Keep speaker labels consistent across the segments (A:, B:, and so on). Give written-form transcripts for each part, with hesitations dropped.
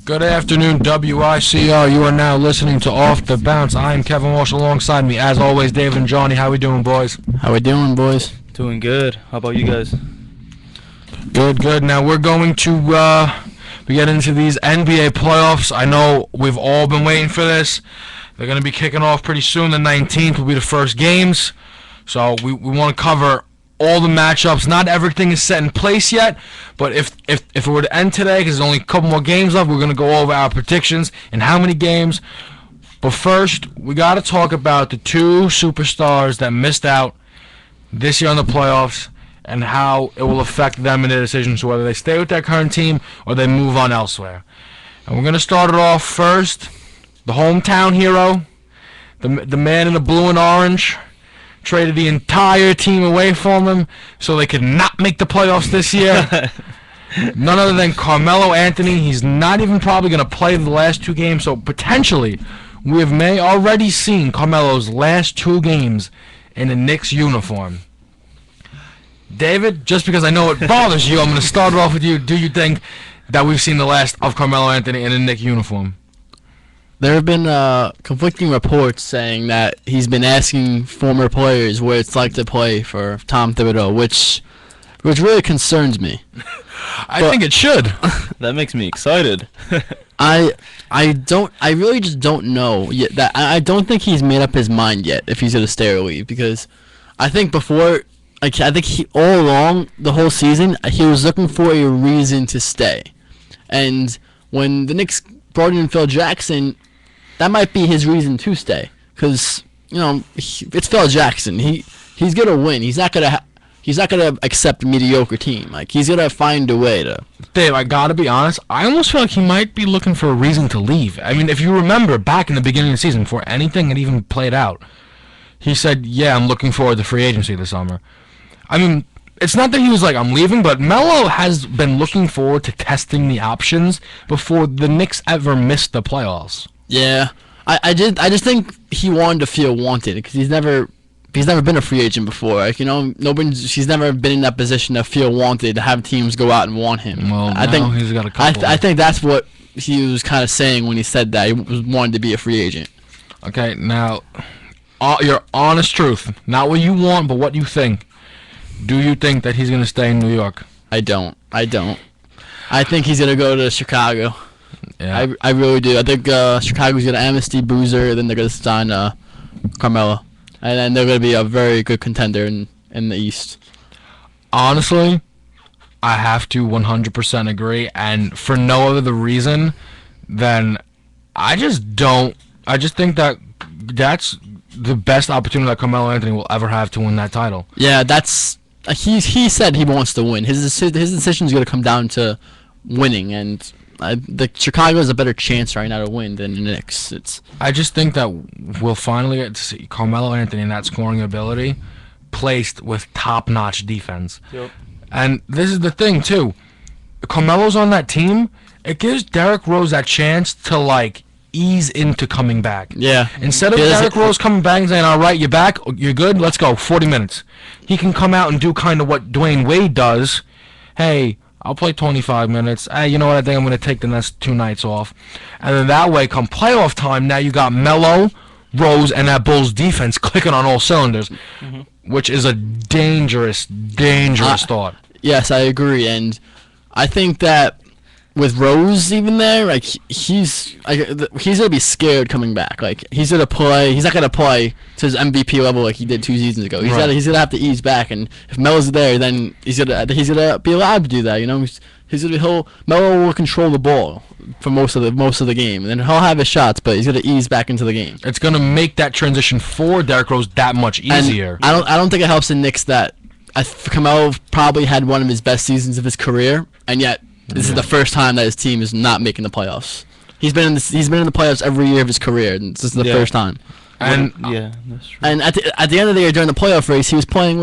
A: Good afternoon, WICR. You are now listening to Off the Bounce. I am Kevin Walsh. Alongside me, as always, David and Johnny. How we doing, boys?
B: How we doing, boys?
C: Doing good. How about you guys?
A: Good. Now we're going to get into these NBA playoffs. I know we've all been waiting for this. They're going to be kicking off pretty soon. The 19th will be the first games. So we want to cover all the matchups. Not everything is set in place yet, but if it were to end today, because there's only a couple more games left, we're going to go over our predictions and how many games. But first, we got to talk about the two superstars that missed out this year on the playoffs and how it will affect them in their decisions, whether they stay with their current team or they move on elsewhere. And we're going to start it off first. The hometown hero, the man in the blue and orange, traded the entire team away from him so they could not make the playoffs this year. None other than Carmelo Anthony. He's not even probably going to play the last two games, so potentially we have already seen Carmelo's last two games in a Knicks uniform. David, just because I know it bothers you, I'm going to start it off with you. Do you think that we've seen the last of Carmelo Anthony in a Knicks uniform?
B: There have been conflicting reports saying that he's been asking former players what it's like to play for Tom Thibodeau, which really concerns me.
A: I think it should.
C: That makes me excited.
B: I really just don't know yet. I don't think he's made up his mind yet if he's gonna stay or leave, because I think all along the whole season he was looking for a reason to stay, and when the Knicks brought in Phil Jackson, that might be his reason to stay, because it's Phil Jackson. He's gonna win. He's not gonna accept a mediocre team. Like, he's gonna find a way to.
A: Dave, I gotta be honest. I almost feel like he might be looking for a reason to leave. I mean, if you remember back in the beginning of the season, before anything had even played out, he said, "Yeah, I'm looking forward to free agency this summer." I mean, it's not that he was like, "I'm leaving," but Melo has been looking forward to testing the options before the Knicks ever missed the playoffs.
B: Yeah, I just think he wanted to feel wanted, because he's never been a free agent before. Like, he's never been in that position to feel wanted, to have teams go out and want him.
A: Well, now he's got a couple.
B: I think that's what he was kind of saying when he said that he wanted to be a free agent.
A: Okay, now, your honest truth, not what you want, but what you think. Do you think that he's going to stay in New York?
B: I don't. I think he's going to go to Chicago.
A: Yeah.
B: I really do. I think Chicago's going to amnesty Boozer, then they're going to sign Carmelo. And then they're going to be a very good contender in the East.
A: Honestly, I have to 100% agree, and for no other reason than I just think that that's the best opportunity that Carmelo Anthony will ever have to win that title.
B: Yeah, that's he said he wants to win. His decision is going to come down to winning, and the Chicago has a better chance right now to win than the Knicks.
A: I just think that we'll finally get to see Carmelo Anthony and that scoring ability placed with top-notch defense.
C: Yep.
A: And this is the thing, too. Carmelo's on that team. It gives Derrick Rose that chance to, ease into coming back.
B: Yeah.
A: Instead of Derrick Rose coming back and saying, "All right, you're back, you're good, let's go, 40 minutes." He can come out and do kind of what Dwayne Wade does. Hey, I'll play 25 minutes. Hey, you know what? I think I'm going to take the next 2 nights off. And then that way, come playoff time, now you got Melo, Rose, and that Bulls defense clicking on all cylinders, which is a dangerous thought.
B: Yes, I agree. And I think that with Rose even there, he's going to be scared coming back. He's going to play. He's not going to play to his MVP level like he did 2 seasons ago. He's
A: Right.
B: going to have to ease back, and if Melo's there, then he's going to be allowed to do that. Melo will control the ball for most of the game, and then he'll have his shots, but he's going to ease back into the game.
A: It's going to make that transition for Derrick Rose that much easier.
B: And I don't think it helps the Knicks that Carmelo probably had one of his best seasons of his career, and yet this is the first time that his team is not making the playoffs. He's been in the playoffs every year of his career, and this is the first time.
A: And
C: yeah, that's true.
B: And at the end of the year during the playoff race, he was playing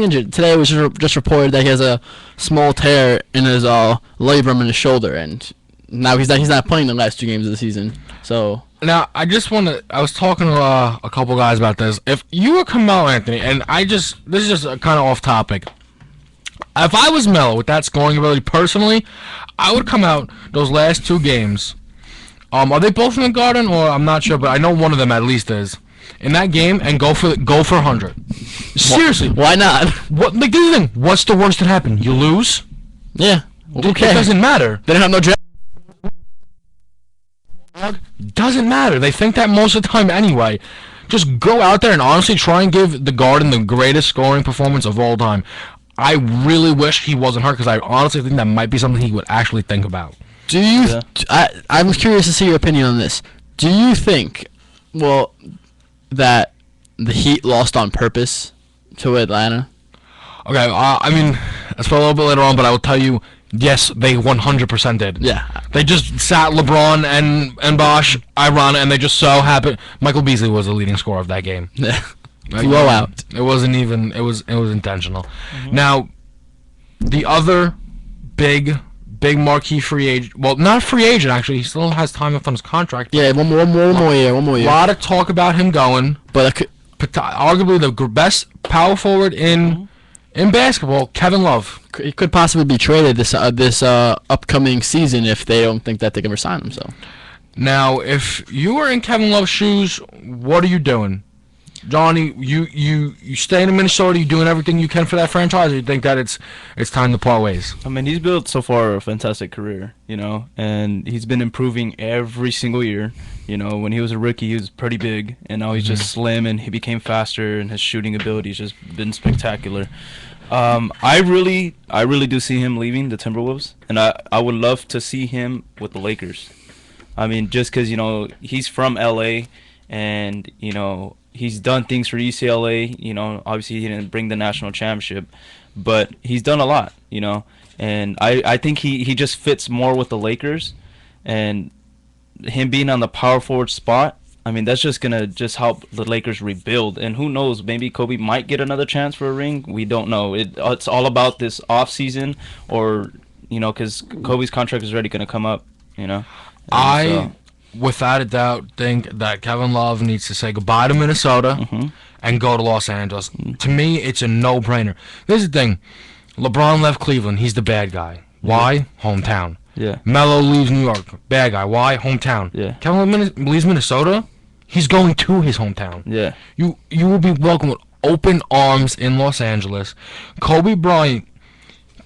B: injured. Today it was just reported that he has a small tear in his labrum in his shoulder, and now he's not playing the last 2 games of the season. So
A: now I was talking to a couple guys about this. If you were Carmelo Anthony, and this is just kind of off topic. If I was Melo with that scoring ability personally, I would come out those last 2 games Are they both in the Garden, or I'm not sure, but I know one of them at least is in that game, and go for 100. Seriously,
B: Why not?
A: what? Like this is the thing. What's the worst that happen? You lose.
B: Yeah.
A: It doesn't matter.
B: They don't have no draft.
A: Doesn't matter. They think that most of the time anyway. Just go out there and honestly try and give the Garden the greatest scoring performance of all time. I really wish he wasn't hurt because I honestly think that might be something he would actually think about.
B: Do you?
C: Yeah.
B: I'm curious to see your opinion on this. Do you think, well, that the Heat lost on purpose to Atlanta?
A: Okay, I mean, that's for a little bit later on, but I will tell you, yes, they 100% did.
B: Yeah.
A: They just sat LeBron and Bosh, and they just so happened. Michael Beasley was the leading scorer of that game.
B: Yeah.
A: Like,
B: Blowout.
A: It wasn't even. It was intentional. Now, the other big marquee free agent. Well, not free agent actually. He still has time left on his contract.
B: Yeah. One more year.
A: A lot of talk about him going.
B: But
A: Arguably the best power forward in basketball, Kevin Love.
B: he could possibly be traded this upcoming season if they don't think that they can resign him. So.
A: Now, if you were in Kevin Love's shoes, what are you doing? Johnny, you staying in Minnesota, you doing everything you can for that franchise, or you think that it's time to part ways?
C: I mean, he's built so far a fantastic career, you know, and he's been improving every single year. You know, when he was a rookie, he was pretty big, and now he's just slim, and he became faster, and his shooting ability has just been spectacular. I really do see him leaving the Timberwolves, and I would love to see him with the Lakers. I mean, just because, you know, he's from LA, and, you know, he's done things for UCLA. You know, obviously he didn't bring the national championship, but he's done a lot, you know. And I think he just fits more with the Lakers, and him being on the power forward spot, I mean, that's just gonna just help the Lakers rebuild. And who knows, maybe Kobe might get another chance for a ring. We don't know. It's all about this off season, or, you know, because Kobe's contract is already gonna come up, you know. And
A: without a doubt, think that Kevin Love needs to say goodbye to Minnesota and go to Los Angeles. To me, it's a no-brainer. Here's the thing. LeBron left Cleveland. He's the bad guy. Why? Hometown.
C: Yeah.
A: Melo leaves New York. Bad guy. Why? Hometown.
C: Yeah.
A: Kevin Love leaves Minnesota. He's going to his hometown.
C: Yeah.
A: You will be welcomed with open arms in Los Angeles. Kobe Bryant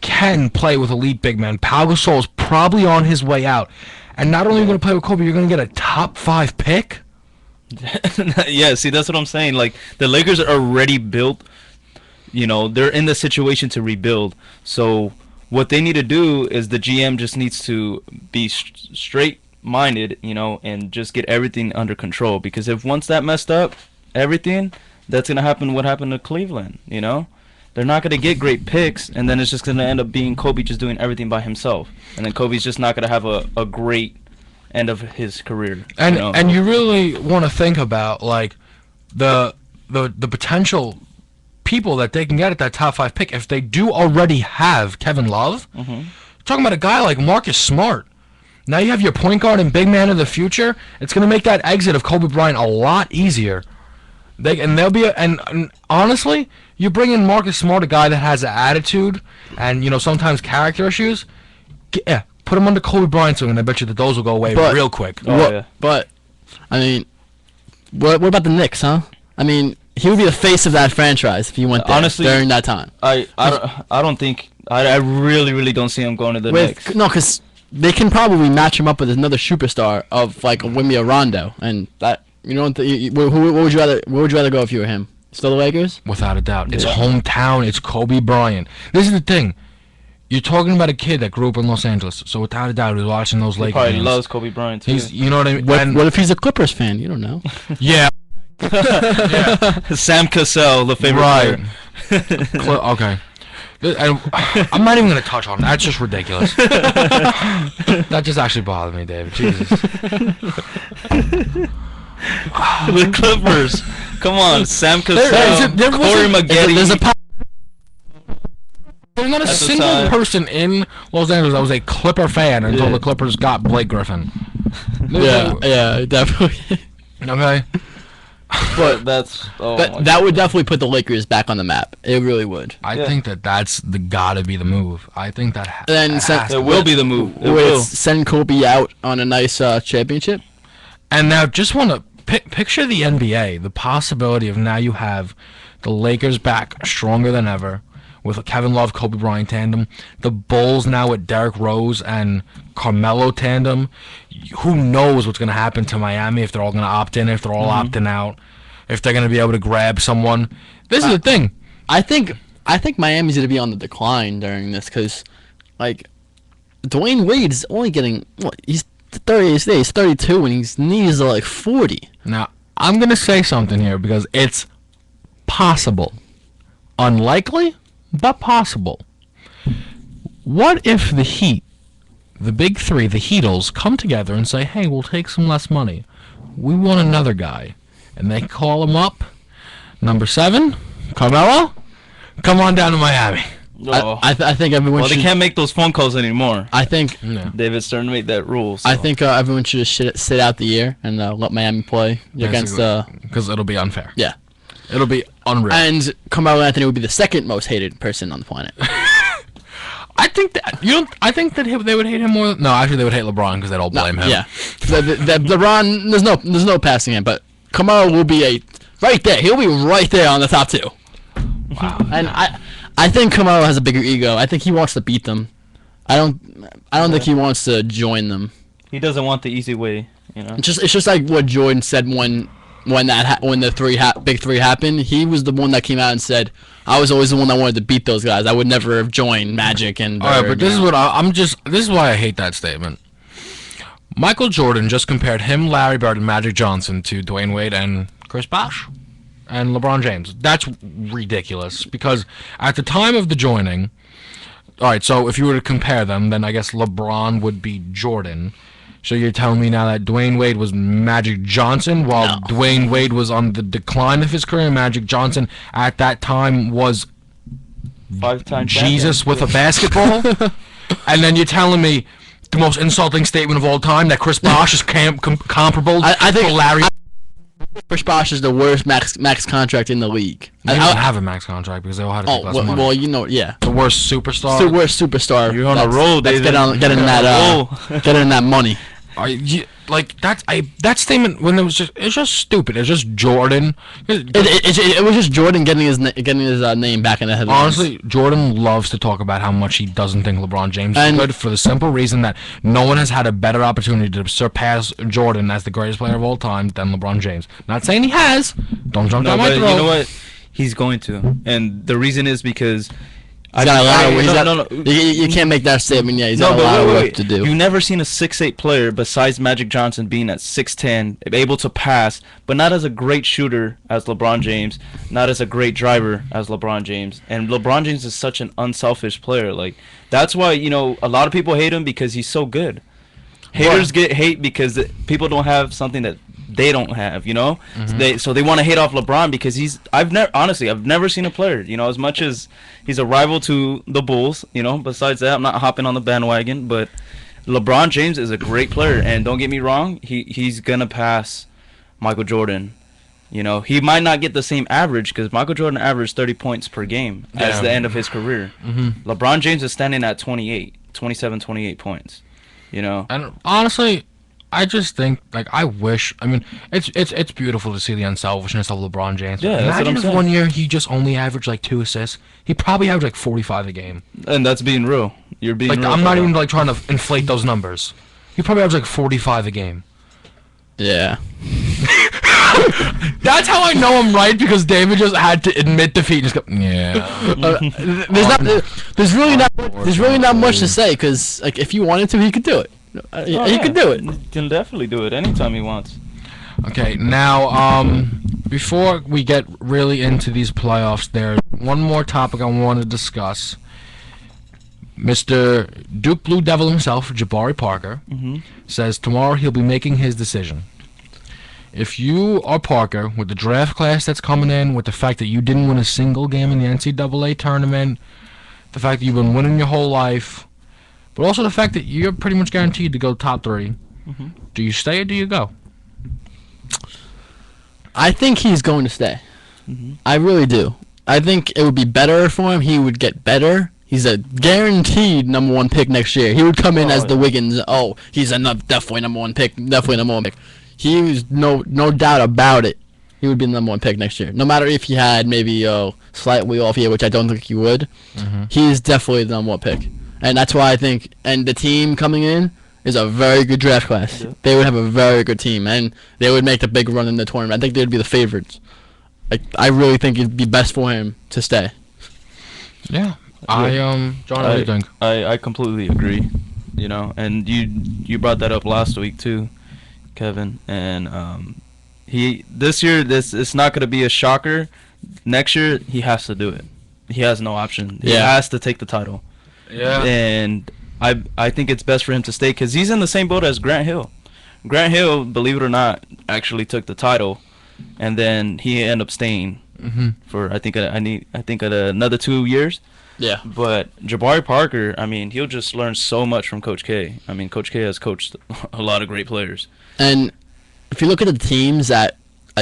A: can play with elite big men. Pau Gasol is probably on his way out. And not only are you going to play with Kobe, you're going to get a top 5 pick?
C: Yeah, see, that's what I'm saying. Like, the Lakers are already built. You know, they're in the situation to rebuild. So what they need to do is the GM just needs to be straight-minded, you know, and just get everything under control. Because if once that messed up, everything, that's going to happen what happened to Cleveland, you know? They're not going to get great picks, and then it's just going to end up being Kobe just doing everything by himself. And then Kobe's just not going to have a great end of his career.
A: And
C: you know?
A: and you really want to think about, like, the potential people that they can get at that top 5 pick if they do already have Kevin Love. Talking about a guy like Marcus Smart. Now you have your point guard and big man of the future. It's going to make that exit of Kobe Bryant a lot easier. They'll be and honestly, you bring in Marcus Smart, a guy that has an attitude and, you know, sometimes character issues. Put him under Kobe Bryant's wing, and I bet you that those will go away real quick.
B: But I mean, what about the Knicks, huh? I mean, he would be the face of that franchise if he went there
C: honestly,
B: during that time.
C: I don't think I really don't see him going to the Knicks.
B: No, because they can probably match him up with another superstar of like a Wimby Rondo, and that. You know, what would you rather? Where would you rather go if you were him? Still the Lakers?
A: Without a doubt, it's hometown. It's Kobe Bryant. This is the thing. You're talking about a kid that grew up in Los Angeles, so without a doubt, he's watching those Lakers.
C: Probably
A: games.
C: loves Kobe Bryant too.
A: You know what I mean?
B: What if he's a Clippers fan? You don't know.
A: Yeah.
C: Sam Cassell, the favorite player.
A: Okay. I'm not even going to touch on it. That's just ridiculous. That just actually bothered me, David. Jesus.
C: The Clippers. Come on, Sam Cassell, Corey Maggette.
A: There's not a single person in Los Angeles that was a Clipper fan until the Clippers got Blake Griffin.
B: Yeah, definitely.
A: Okay.
C: But that's
B: that would definitely put the Lakers back on the map. It really would.
A: I
C: Yeah.
A: think that's gotta be the move. I think that
B: Then
A: has
B: send-
A: to
C: it will be the move. It will.
B: Send Kobe out on a nice championship.
A: And now, just want to picture the NBA. The possibility of now you have the Lakers back stronger than ever with a Kevin Love, Kobe Bryant tandem. The Bulls now with Derrick Rose and Carmelo tandem. Who knows what's going to happen to Miami if they're all going to opt in, if they're all opting out, if they're going to be able to grab someone. This is the thing.
B: I think Miami's gonna be on the decline during this because, like, Dwayne Wade is only getting what he's 30. He's 32 and his knees are like 40.
A: Now, I'm going to say something here because it's possible. Unlikely, but possible. What if the Heat, the big three, the Heatles, come together and say, hey, we'll take some less money. We want another guy. And they call him up. Number 7, Carmelo, come on down to Miami.
C: Oh.
B: I think everyone
C: Well, they
B: should.
C: can't make those phone calls anymore.
B: I think
A: Yeah.
C: David Stern made that rule. So.
B: I think everyone should just sit out the year and let Miami play against.
A: Because it'll be unfair.
B: Yeah.
A: It'll be unreal.
B: And Carmelo Anthony would be the second most hated person on the planet.
A: I think that I think that they would hate him more. No, actually, they would hate LeBron because they'd all blame him.
B: Yeah. The LeBron, there's no passing him, but Carmelo will be right there. He'll be right there on the top 2.
A: Wow.
B: And I think Carmelo has a bigger ego. I think he wants to beat them. I don't think he wants to join them.
C: He doesn't want the easy way, you know.
B: It's just like what Jordan said when the big three happened. He was the one that came out and said, "I was always the one that wanted to beat those guys. I would never have joined Magic and."
A: All right,
B: Bird,"
A: but this is what this is why I hate that statement. Michael Jordan just compared him, Larry Bird, and Magic Johnson to Dwayne Wade and Chris Bosh and LeBron James. That's ridiculous because at the time of the joining, all right, so if you were to compare them, then I guess LeBron would be Jordan. So you're telling me now that Dwayne Wade was Magic Johnson while
B: No.
A: Dwayne Wade was on the decline of his career. Magic Johnson at that time was
C: 5-time
A: Jesus
C: champion.
A: with a basketball, and then you're telling me the most insulting statement of all time that Chris Bosh is comparable
B: I think
A: to Larry.
B: Chris Bosh is the worst max contract in the league.
A: They don't have a max contract because they all had to take less money.
B: Well, you know, yeah.
A: The worst superstar.
B: The worst superstar.
C: You're on a roll,
B: That's
C: David.
B: get in that money.
A: Like that statement when it's just stupid. It's just Jordan.
B: It was just Jordan getting his name back in the headlines.
A: Honestly, Jordan loves to talk about how much he doesn't think LeBron James is
B: And-
A: good for the simple reason that no one has had a better opportunity to surpass Jordan as the greatest player of all time than LeBron James. Not saying he has. Don't jump
C: No,
A: down my
C: but
A: throat.
C: you know what? He's going to, and the reason is because
B: He's got a lot of, he's got-
C: no.
B: You can't make that statement yet. He's
C: No,
B: got a
C: but
B: lot of work
C: wait.
B: to do.
C: You've never seen a 6'8" player besides Magic Johnson being at 6'10", able to pass, but not as a great shooter as LeBron James, not as a great driver as LeBron James. And LeBron James is such an unselfish player. Like that's why a lot of people hate him because he's so good. Haters get hate because people don't have something that they don't have, so they want to hate off LeBron because I've never seen a player, as much as he's a rival to the Bulls, besides that, I'm not hopping on the bandwagon, but LeBron James is a great player, and don't get me wrong, he's gonna pass Michael Jordan. He might not get the same average because Michael Jordan averaged 30 points per game as the end of his career. LeBron James is standing at 27, 28 points.
A: And honestly, I just think I wish. I mean, it's beautiful to see the unselfishness of LeBron James.
C: Yeah, that's what
A: Imagine
C: I'm
A: if
C: saying.
A: one year he just only averaged 2 assists. He probably averaged 45 a game.
C: And that's being real. You're being real.
A: I'm not even trying to inflate those numbers. He probably averaged 45 a game.
B: Yeah.
A: That's how I know I'm right because David just had to admit defeat and just go, yeah.
B: There's really not much to say because if you wanted to, he could do it. He could do it.
C: He can definitely do it anytime he wants.
A: Okay, now before we get really into these playoffs, there's one more topic I want to discuss. Mr. Duke Blue Devil himself, Jabari Parker, says tomorrow he'll be making his decision. If you are Parker, with the draft class that's coming in, with the fact that you didn't win a single game in the NCAA tournament, the fact that you've been winning your whole life, but also the fact that you're pretty much guaranteed to go top 3, do you stay or do you go?
B: I think he's going to stay. I really do. I think it would be better for him. He would get better. He's a guaranteed number 1 pick next year. He would come in as the Wiggins. Oh, he's definitely number 1 pick. Definitely number 1 pick. He was no doubt about it. He would be the number 1 pick next year. No matter if he had maybe slightly off year, which I don't think he would. He's definitely the number 1 pick, and that's why I think. And the team coming in is a very good draft class. Yeah. They would have a very good team, and they would make the big run in the tournament. I think they'd be the favorites. I really think it'd be best for him to stay.
A: Yeah. John, what do you think?
C: I completely agree. You know, and you brought that up last week too, Kevin. And this year it's not gonna be a shocker. Next year he has to do it. He has no option. He has to take the title.
A: Yeah.
C: And I think it's best for him to stay because he's in the same boat as Grant Hill. Grant Hill, believe it or not, actually took the title, and then he ended up staying for I think another 2 years.
B: Yeah.
C: But Jabari Parker, I mean, he'll just learn so much from Coach K. I mean, Coach K has coached a lot of great players.
B: And if you look at the teams that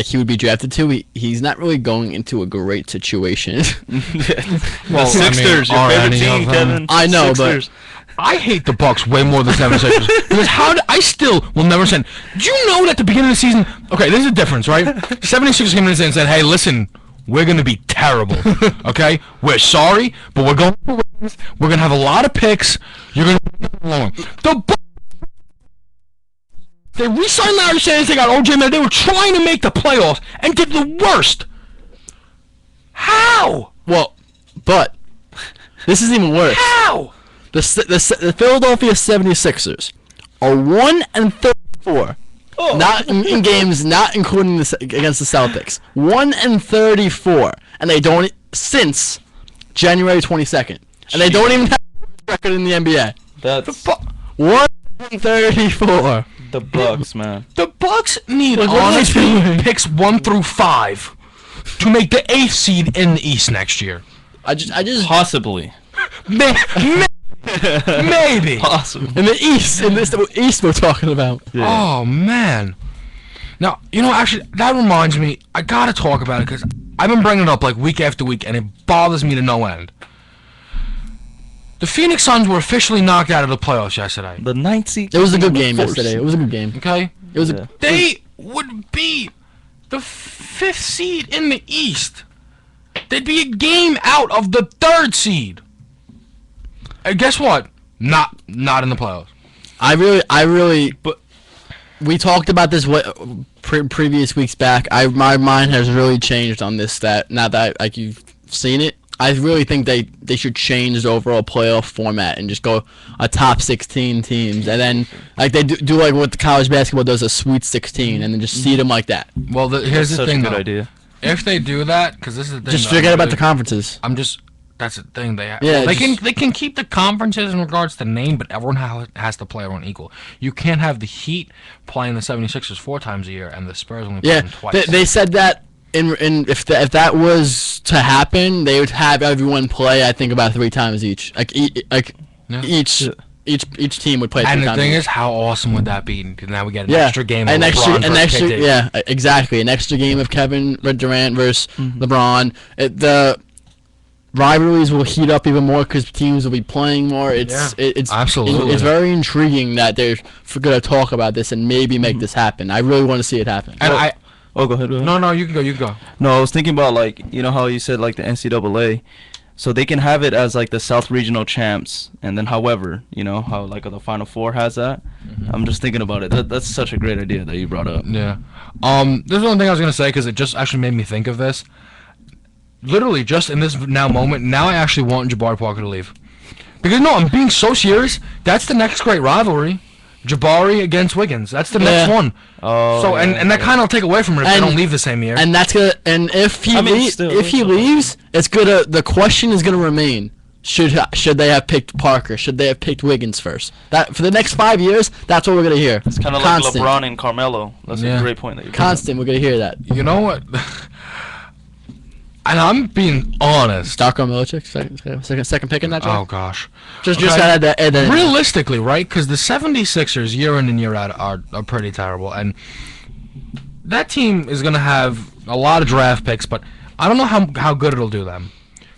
B: he would be drafted to, he's not really going into a great situation.
C: The Sixers, your favorite team, Kevin.
B: I know,
C: Sixers.
B: but
A: I hate the Bucks way more than 76ers. Because I still will never send. Do you know that at the beginning of the season? Okay, there's a difference, right? 76ers came in and said, "Hey, listen, we're gonna be terrible. Okay, we're sorry, but we're going for wins. We're gonna have a lot of picks. You're gonna be along." The Bucks, they re-signed Larry Sanders. They got OJ Mayo. They were trying to make the playoffs and did the worst. How?
B: well, but this is even worse.
A: How?
B: The Philadelphia 76ers are 1-34. Not in games, not including against the Celtics. 1-34, and they don't since January 22nd, and they don't even have a record in the NBA.
C: That's
B: 1-34.
C: the Bucks, man.
A: The Bucks need
B: What are they
A: honestly
B: doing?
A: picks 1 through 5 to make the 8th seed in the East next year.
B: I just
C: Possibly.
A: Maybe.
C: Possibly.
B: in the East, in this East we're talking about.
A: Oh man. Now actually that reminds me. I gotta talk about it because I've been bringing it up like week after week, and it bothers me to no end. The Phoenix Suns were officially knocked out of the playoffs yesterday.
C: The 9th seed.
B: It was a good game yesterday. It was a good game.
A: Okay.
B: It was.
C: Yeah.
A: They would be the 5th seed in the East. They'd be a game out of the 3rd seed. And guess what? Not in the playoffs.
B: I really. But we talked about this previous weeks back. My mind has really changed on this. That now that you've seen it, I really think they should change the overall playoff format and just go a top 16 teams, and then they do like what the college basketball does, a Sweet 16, and then just seed them like that.
A: Well, here's the
C: Such
A: thing,
C: a good
A: though.
C: idea.
A: If they do that, because this is the thing.
B: Just
A: though,
B: forget about the conferences.
A: That's the thing. They
B: Yeah,
A: they can keep the conferences in regards to name, but everyone has to play everyone equal. You can't have the Heat playing the 76ers 4 times a year and the Spurs only playing twice.
B: They said that if that was to happen, they would have everyone play. I think about 3 times each. Each team would play 3
A: and
B: times.
A: the thing
B: each.
A: is, how awesome would that be? Because now we get an extra game of
B: an
A: LeBron versus KD.
B: exactly. An extra game of Kevin Durant versus LeBron. The rivalries will heat up even more because teams will be playing more. It's
A: absolutely.
B: It's very intriguing that they're going to talk about this and maybe make this happen. I really want to see it happen.
A: And
C: Oh, go ahead.
A: no, you can go. You can go.
C: No, I was thinking about how you said the NCAA, so they can have it as the South Regional champs, and then however, how the Final Four has that. I'm just thinking about it. That's such a great idea that you brought up.
A: Yeah. There's one thing I was gonna say because it just actually made me think of this. Literally, just in this moment, now I actually want Jabari Parker to leave. Because no, I'm being so serious. That's the next great rivalry. Jabari against Wiggins. That's the next one.
C: Oh.
A: So and that kind of take away from it if they don't leave the same year.
B: And that's gonna. And if he leaves, it's gonna. The question is gonna remain: Should they have picked Parker? Should they have picked Wiggins first? That for the next 5 years, that's what we're gonna hear.
C: It's kind of like LeBron and Carmelo. That's a great point that you brought up.
B: Constant. We're gonna hear that.
A: You know what? And I'm being honest.
B: Darko Milicic, second pick in that
A: Oh
B: draft.
A: gosh.
B: Just gotta add that in.
A: Realistically, right? Because the 76ers year in and year out are pretty terrible, and that team is going to have a lot of draft picks, but I don't know how good it'll do them.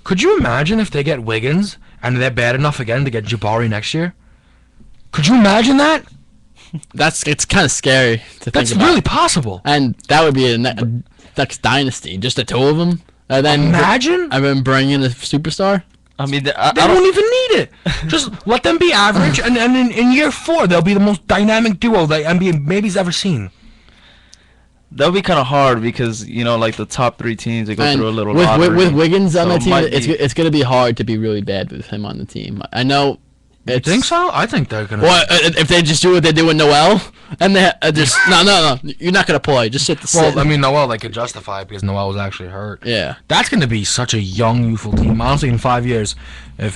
A: Could you imagine if they get Wiggins and they're bad enough again to get Jabari next year? Could you imagine that?
B: It's kind of scary to think
A: That's
B: about.
A: really possible.
B: And that would be a next dynasty, just the two of them. And then
A: Imagine.
B: and then bring in a superstar.
C: I mean,
A: They won't even need it. Just let them be average, and in year 4, they'll be the most dynamic duo that NBA maybe's ever seen.
C: that would be kind of hard because like the top 3 teams they go
B: And
C: through a little
B: with,
C: lottery.
B: with Wiggins on
C: So
B: the
C: it
B: team,
C: might
B: it's
C: be-
B: it's going to be hard to be really bad with him on the team. I know.
A: You think so? I think they're gonna.
B: Well, if they just do what they do with Noel, and they just no, you're not going to play. Just sit the
A: Well,
B: sit.
A: I mean, Noel, they could justify it because Noel was actually hurt.
B: Yeah.
A: That's going to be such a young, youthful team. Honestly, in 5 years, I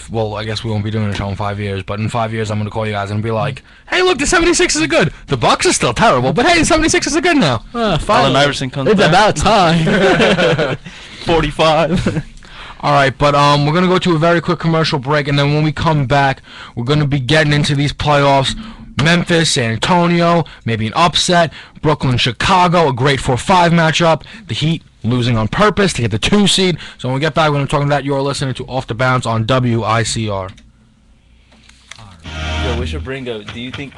A: guess we won't be doing a show in 5 years, but in 5 years, I'm going to call you guys and be like, hey, look, the 76ers are good. The Bucks are still terrible, but hey, the 76ers are good now.
C: Allen
B: Finally.
C: Iverson comes
B: It's
C: back.
B: about time.
C: 45.
A: All right, but we're going to go to a very quick commercial break, and then when we come back, we're going to be getting into these playoffs. Memphis, San Antonio, maybe an upset. Brooklyn, Chicago, a great 4-5 matchup. The Heat losing on purpose to get the 2 seed. So when we get back, we're going to be talking about that. You're listening to Off the Bounce on WICR.
C: Yo, we should bring up. Do you think